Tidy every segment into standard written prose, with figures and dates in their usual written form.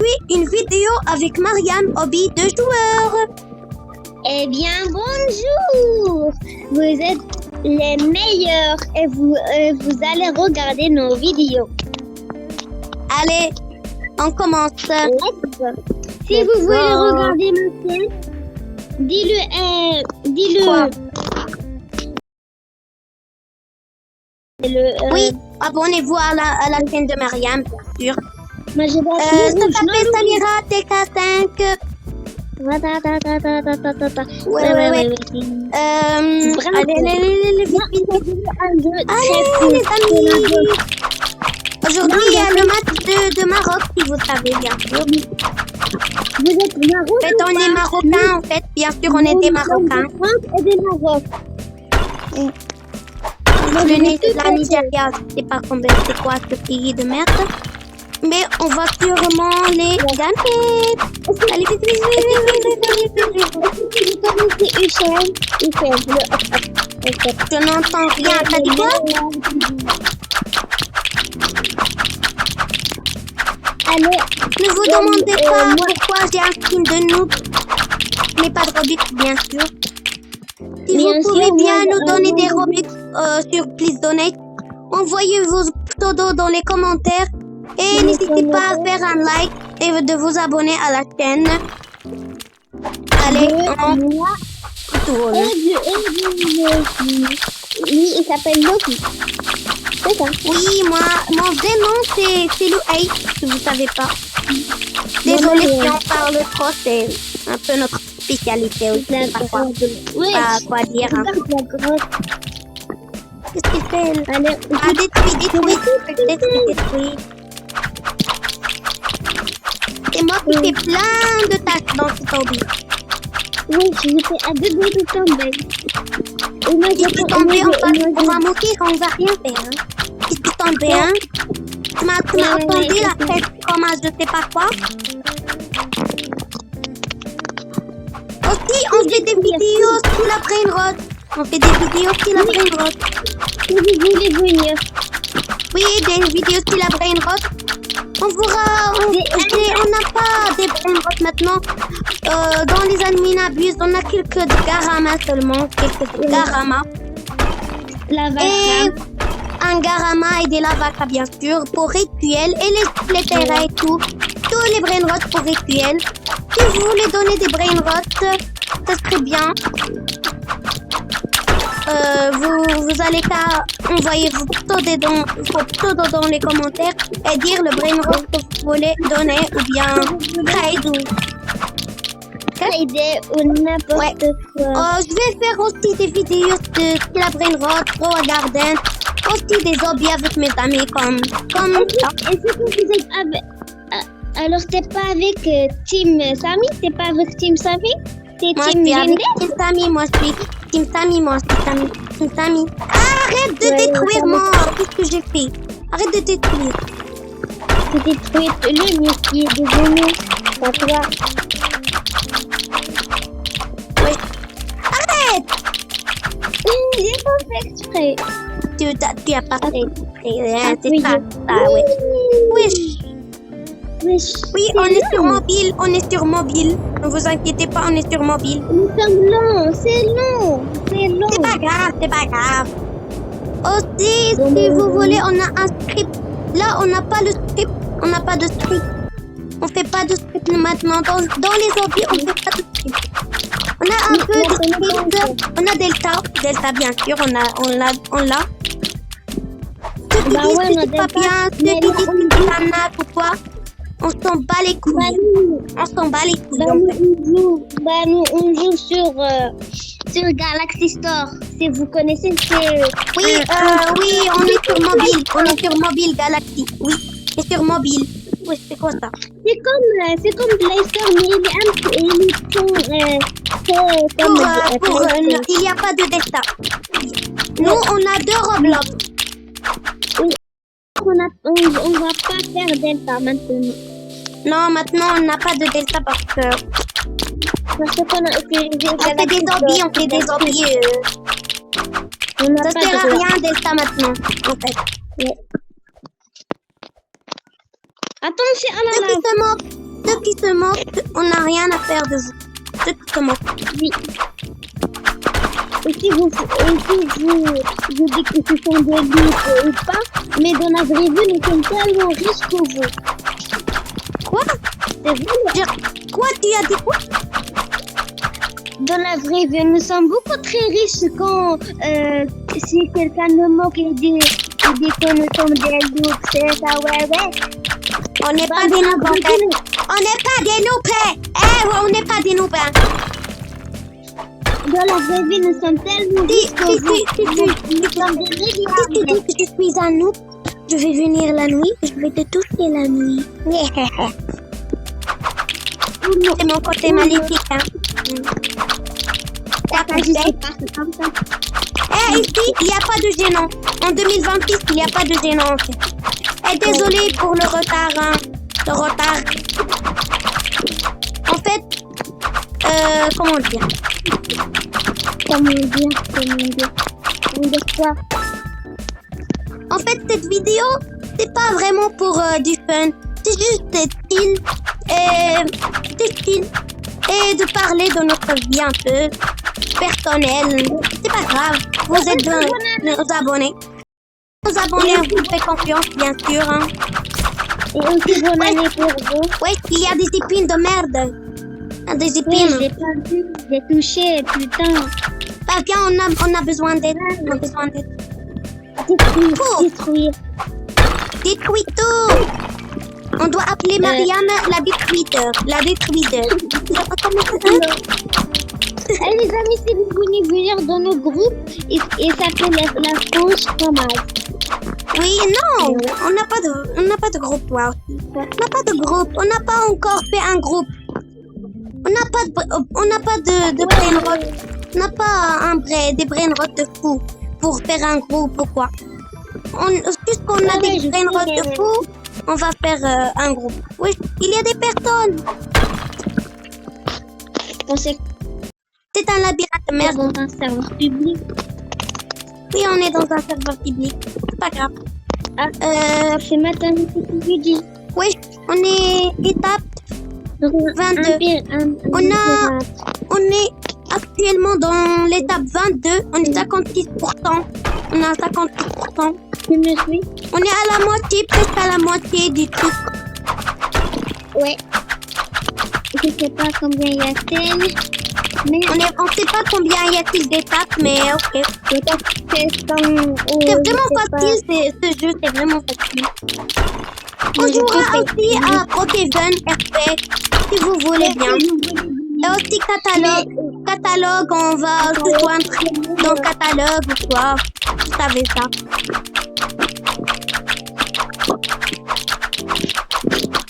aujourd'hui une vidéo avec Mariam, hobby de joueur. Eh bien, bonjour! Vous êtes les meilleurs et vous allez regarder nos vidéos. Allez, on commence. Si vous voulez regarder ma chaîne, dis-le. Quoi? Le, Oui, abonnez-vous à la chaîne de Mariam, bien sûr. Moi, je vais Ça s'appelle Samira TK5. Ouais. Ouais. Allez, vite. Allez, les amis. Aujourd'hui, il y a le match de Maroc, si vous savez, bien sûr. Vous êtes Maroc? En fait, on est Marocains, en fait. Bien sûr, on est des Marocains. Et des Maroc. La Nigeria, c'est pas combien, c'est quoi ce pays de merde. Mais on va sûrement les gagner. Allez, vite. Vous connaissez Usain, Je n'entends rien. T'as dit quoi? Allez, Ne vous demandez pas pourquoi j'ai un skin de noob. Mais pas de Robux, bien sûr. Si vous pouvez bien nous donner des Robux sur Please Donate, envoyez vos pseudos dans les commentaires. Et n'hésitez pas à faire un like et de vous abonner à la chaîne. Allez, on tourne. Lui, il s'appelle Loki. C'est ça. Oui, mon vrai nom c'est Louay, si vous savez pas. Désolé si on parle trop, c'est un peu notre spécialité aussi. Je sais pas quoi dire. Hein. Qu'est-ce qu'il fait? Allez, détruit. C'est moi qui fais plein de tâches dans ce hobby. Oui, j'étais à deux doigts de tomber. Si tu tombes, on va mourir, on va rien faire. Hein. Si tu tombes, hein, tu m'as entendu la tête comme je sais pas quoi. Aussi, on fait des vidéos sur la brain rot. Si vous voulez venir. Oui, des vidéos sur la brain rot. On n'a pas des brain rot maintenant. Dans les adminabus, on a quelques Garama seulement. Et un Garama et des Lavaka, bien sûr, pour rituel. Et les Splettera et tout. Tous les brain rot pour rituel. Si vous voulez donner des brain rot, ça serait bien. Vous allez qu'à envoyer vos pseudos dans les commentaires et dire le brain rot que vous voulez donner ou bien trade ou n'importe quoi. Je vais faire aussi des vidéos de la brain rot, Pro Garden, aussi des hobbies avec mes amis comme ça. Est-ce que vous êtes avec... Alors t'es pas avec Team Samy? T'es pas avec Team Samy? T'es Team Lindy? Team Samy, moi je suis Team Samy. Arrête de détruire moi. Qu'est-ce que j'ai fait? Arrête de détruire. Tu détruis le métier de venir. Pas toi. Oui. Arrête! J'ai pas fait exprès. Tu as pas fait exprès. C'est pas ça, ouais. Oui, on est sur mobile. Ne vous inquiétez pas, on est sur mobile. Nous sommes longs, c'est long. C'est pas grave. Aussi, si vous voulez, on a un script. Là, on n'a pas le script. On n'a pas de script. On fait pas de script maintenant. Dans les hobbies, on fait pas de script. On a un peu de script. On a Delta, bien sûr, on l'a. Ceux qui disent que c'est pas bien, ceux qui disent que c'est pas nappe ou quoi. On s'en bat les couilles. En fait. Nous, on joue sur Galaxy Store. Si vous connaissez, c'est... Oui, on est sur mobile Galaxy. Oui, c'est sur mobile. Oui, c'est quoi ça? C'est comme Play Store, mais il n'y a pas de Delta. Nous, on a 2 Roblox. Oui, on va pas faire Delta maintenant. Non, maintenant on n'a pas de Delta parce qu'on a utilisé on fait des hobbies. Ça sert à rien Delta maintenant, en fait. Ouais. Attention à la lave. qui se moque, on n'a rien à faire de vous. Ceux qui se moquent. Oui. Et si vous dites que ce sont des loups ou pas, mais dans la vraie vie, nous sommes tellement riches que vous. Quoi? C'est vrai. Quoi? Tu as dit quoi? Dans la vraie vie, nous sommes beaucoup très riches quand si quelqu'un nous moque et dit que nous sommes des loups, c'est ça, ouais. On n'est pas des loups, en fait. On n'est pas des loups, on n'est pas des loups. Dans la vraie vie, nous sommes tellement riches que vous. Nous sommes des Si tu dis que je suis un loup, je vais venir la nuit, je vais te toucher la nuit. C'est mon côté maléfique, hein. Je sais pas, c'est comme ça. Ici, il n'y a pas de gênant. En 2026, il n'y a pas de gênant, en fait. Désolée pour le retard, hein. Le retard. En fait, comment dire? Comment dire quoi? En fait, cette vidéo, c'est pas vraiment pour du fun. C'est juste des styles et de parler de notre vie un peu personnelle. C'est pas grave. Vous êtes nos abonnés. Nos abonnés, on vous fait confiance, bien sûr. Hein. Et aussi bonne année pour vous. Oui, il y a des épines de merde. Des épines. Oui, j'ai pas vu, j'ai touché, putain. Bah viens, on a besoin d'aide. On a besoin d'aide. Détruire. Détruis tout. On doit appeler Marianne la détruiteur. La détruiteur. Les amis, si vous voulez venir dans nos groupes, il s'appelle la fausse fromage. Oui, non, on n'a pas de groupe, toi aussi. On n'a pas de groupe, on n'a pas encore fait un groupe. On n'a pas de brainrot. On n'a pas des brainrot de fou pour faire un groupe ou quoi. Puisqu'on a des brainrot de fou, on va faire un groupe. Oui, il y a des personnes. C'est un labyrinthe de merde. Dans un serveur public. Oui, on est dans un serveur public. C'est pas grave. C'est maintenant que tu dis. Oui, on est étape 22. On est actuellement dans l'étape 22. On est 56%. On a 56%. Tu me suis? On est à la moitié, presque à la moitié du truc. Ouais. Je sais pas combien il y a-t-il. Mais On sait pas combien y a-t-il d'étapes, mais ok. c'est vraiment facile, ce jeu, c'est vraiment facile. On jouera aussi à Pokémon RP, si vous voulez bien. Et aussi catalogue, on va se joindre dans le catalogue ou quoi. Vous savez ça.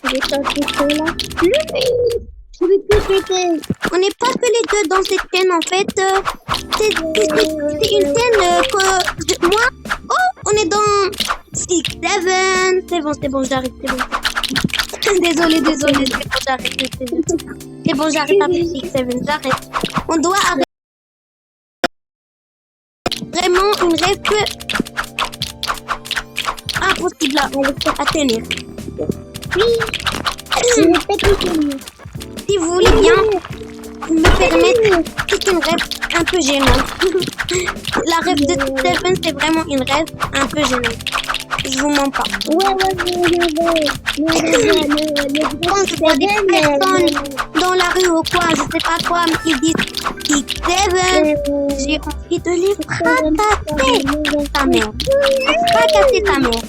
Je vais sortir là. Je vais tout péter. On n'est pas que les deux dans cette chaîne en fait. C'est une chaîne que moi. Oh, on est dans 6, 7. C'est bon, j'arrête, c'est bon. Désolé, c'est bon, j'arrête. C'est bon, j'arrête avec 6, 7, j'arrête. On doit arrêter. Vraiment une rêve impossible à tenir. Oui. Si vous voulez bien me permettre, c'est une rêve un peu gênante. La rêve de Seven, c'est vraiment une rêve un peu gênante. Je vous mens pas. Quand je vois des personnes dans la rue ou quoi, je sais pas quoi, mais ils disent Seven, j'ai envie de les fracasser ta mère. Fracasser ta mère.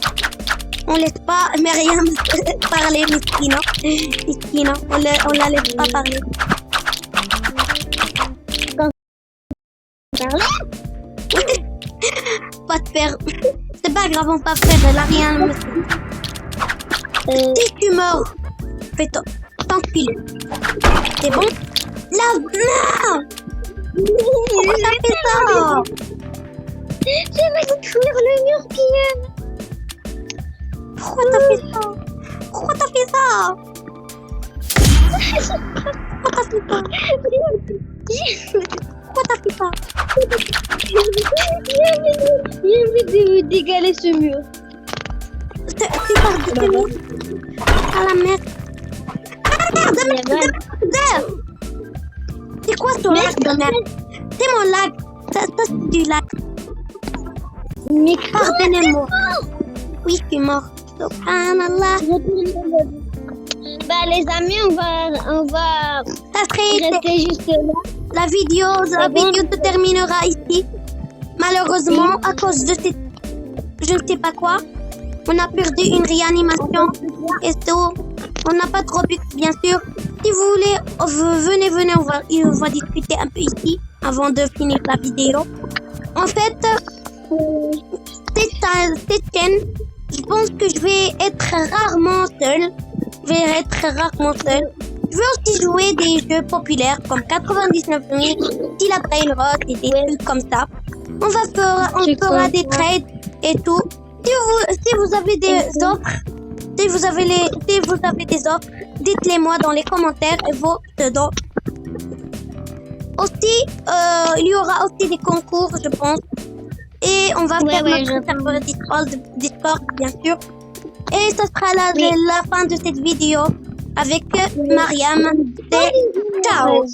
On laisse pas Myriam parler, Miskina. On la laisse pas parler. Pas de faire. C'est pas grave, on va faire. Elle a rien. Si tu meurs, fais-toi. T'enculer. C'est bon? Non! Pourquoi t'as fait ça? Je vais détruire le mur qui aime. Pourquoi t'as fait ça? Pourquoi t'as fait ça? J'ai envie de dégaler ce mur. C'est par de mur. À la merde. Ah merde, C'est quoi ce lag de merde? C'est mon lag. Ça c'est du lag. Mais Pardonnez-moi. Oui, je suis mort. Subhanallah. Bah les amis, on va Ça serait rester juste là. la vidéo se terminera ici. Malheureusement, à cause de cette, je ne sais pas quoi, on a perdu une réanimation et tout. On n'a pas trop pu, bien sûr. Si vous voulez, venez, on va discuter un peu ici avant de finir la vidéo. En fait, cette chaîne, je pense que je vais être rarement seule. Je veux aussi jouer des jeux populaires comme 99 000, Style à Brain Rot et des trucs comme ça. On fera des trades et tout. Si vous avez des offres, si vous avez des offres, dites-les moi dans les commentaires et vos pseudos. Aussi, il y aura aussi des concours, je pense. Et on va faire notre serveur Discord, bien sûr. Et ce sera la fin de cette vidéo avec Mariam. Ciao!